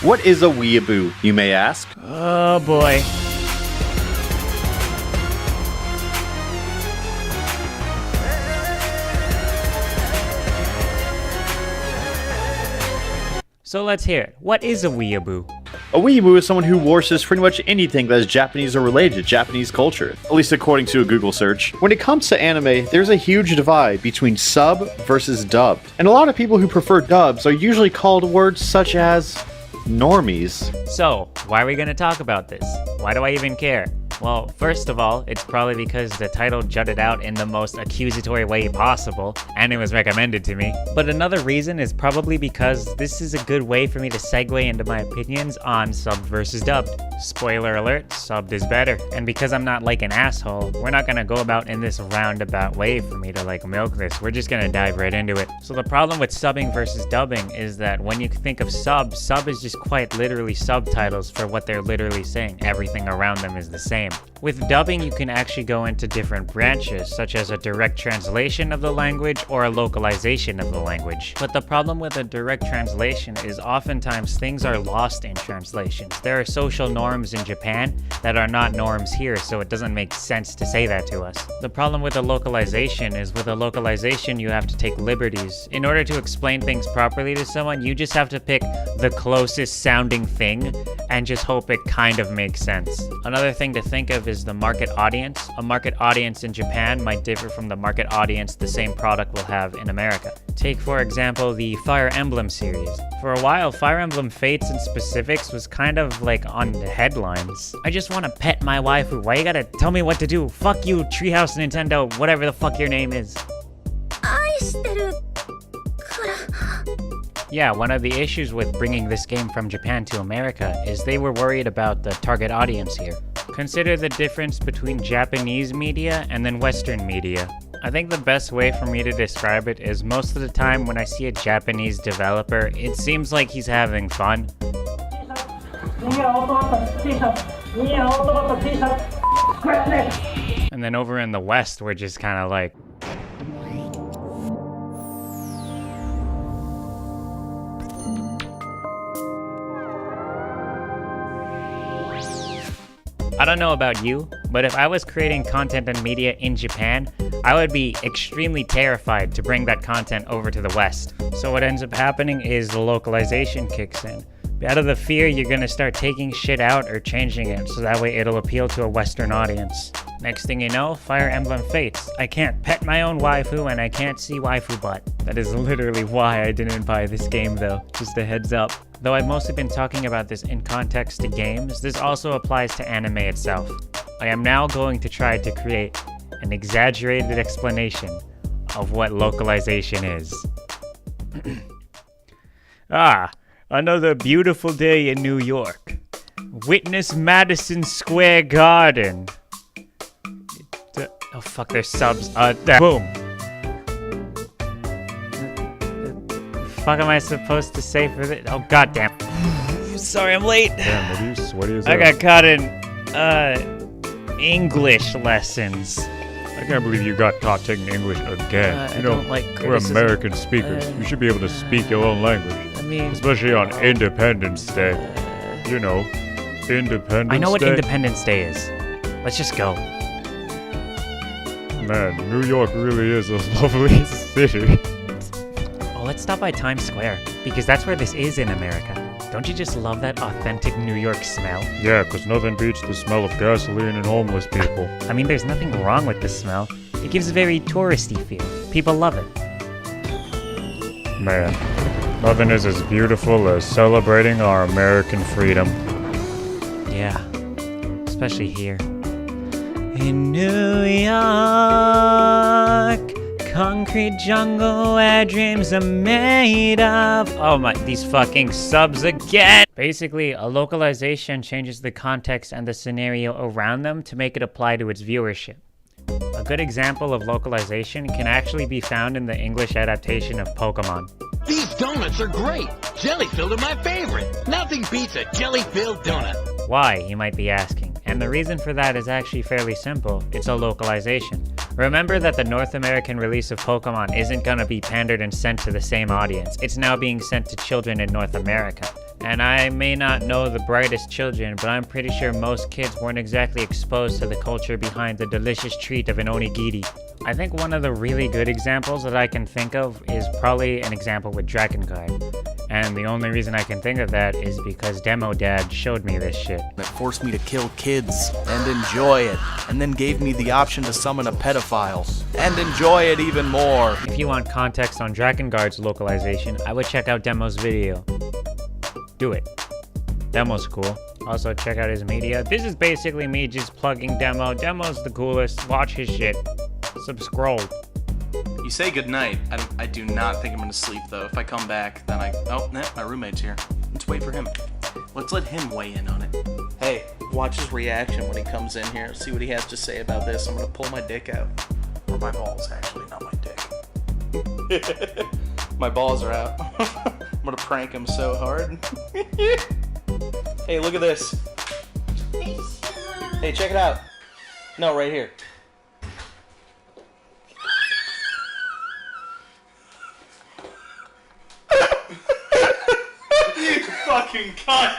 What is a weeaboo, you may ask? Oh boy. So let's hear it. What is a weeaboo? A weeaboo is someone who worships pretty much anything that is Japanese or related to Japanese culture, at least according to a Google search. When it comes to anime, there's a huge divide between sub versus dubbed, and a lot of people who prefer dubs are usually called words such as normies. So, why are we gonna talk about this? Why do I even care? Well, first of all, it's probably because the title jutted out in the most accusatory way possible, and it was recommended to me. But another reason is probably because this is a good way for me to segue into my opinions on subbed versus dubbed. Spoiler alert, subbed is better. And because I'm not like an asshole, we're not gonna go about in this roundabout way for me to like milk this. We're just gonna dive right into it. So the problem with subbing versus dubbing is that when you think of sub is just quite literally subtitles for what they're literally saying. Everything around them is the same. With dubbing, you can actually go into different branches, such as a direct translation of the language or a localization of the language. But the problem with a direct translation is oftentimes things are lost in translations. There are social norms in Japan that are not norms here, so it doesn't make sense to say that to us. The problem with a localization is with a localization you have to take liberties. In order to explain things properly to someone, you just have to pick the closest sounding thing and just hope it kind of makes sense. Another thing to think of is the market audience. A market audience in Japan might differ from the market audience the same product will have in America. Take, for example, the Fire Emblem series. For a while, Fire Emblem Fates and Specifics was kind of like on the headlines. I just want to pet my waifu. Why you gotta tell me what to do? Fuck you, Treehouse Nintendo, whatever the fuck your name is. Yeah, one of the issues with bringing this game from Japan to America is they were worried about the target audience here. Consider the difference between Japanese media and then Western media. I think the best way for me to describe it is most of the time when I see a Japanese developer, it seems like he's having fun. And then over in the West, we're just kind of like... I don't know about you, but if I was creating content and media in Japan, I would be extremely terrified to bring that content over to the West. So what ends up happening is the localization kicks in. Out of the fear, you're gonna start taking shit out or changing it, so that way it'll appeal to a Western audience. Next thing you know, Fire Emblem Fates. I can't pet my own waifu and I can't see waifu butt. That is literally why I didn't buy this game though, just a heads up. Though I've mostly been talking about this in context to games, this also applies to anime itself. I am now going to try to create an exaggerated explanation of what localization is. Another beautiful day in New York. Witness Madison Square Garden. Oh fuck, there's subs. Boom. Fuck am I supposed to say for this? Oh goddamn. Sorry, I'm late. Damn, what is I got caught in English lessons. I can't believe you got caught taking English again. I don't like we're criticism. American speakers. You should be able to speak your own language. I mean, Especially on Independence Day. You know, Independence Day. I know what Independence Day is. Let's just go. Man, New York really is a lovely city. Oh, let's stop by Times Square, because that's where this is in America. Don't you just love that authentic New York smell? Yeah, because nothing beats the smell of gasoline and homeless people. I mean, there's nothing wrong with the smell. It gives a very touristy feel. People love it. Man, nothing is as beautiful as celebrating our American freedom. Yeah, especially here. In New York, concrete jungle where dreams are made of. Oh my, these fucking subs again! Basically, a localization changes the context and the scenario around them to make it apply to its viewership. A good example of localization can actually be found in the English adaptation of Pokemon. These donuts are great! Jelly-filled are my favorite! Nothing beats a jelly-filled donut! Why, you might be asking? And the reason for that is actually fairly simple. It's a localization. Remember that the North American release of Pokemon isn't gonna be pandered and sent to the same audience. It's now being sent to children in North America. And I may not know the brightest children, but I'm pretty sure most kids weren't exactly exposed to the culture behind the delicious treat of an onigiri. I think one of the really good examples that I can think of is probably an example with Dragon Guide. And the only reason I can think of that is because Demo Dad showed me this shit. That forced me to kill kids and enjoy it, and then gave me the option to summon a pedophile and enjoy it even more. If you want context on Dragon Guard's localization, I would check out Demo's video. Do it. Demo's cool. Also, check out his media. This is basically me just plugging Demo. Demo's the coolest. Watch his shit. Subscribe. You say goodnight. I do not think I'm gonna sleep though. If I come back, then my roommate's here. Let's wait for him. Let's let him weigh in on it. Hey, watch his reaction when he comes in here. See what he has to say about this. I'm gonna pull my dick out. Or my balls, actually, not my dick. My balls are out. I'm gonna prank him so hard. Hey, look at this. Hey, check it out. No, right here. You fucking cunt!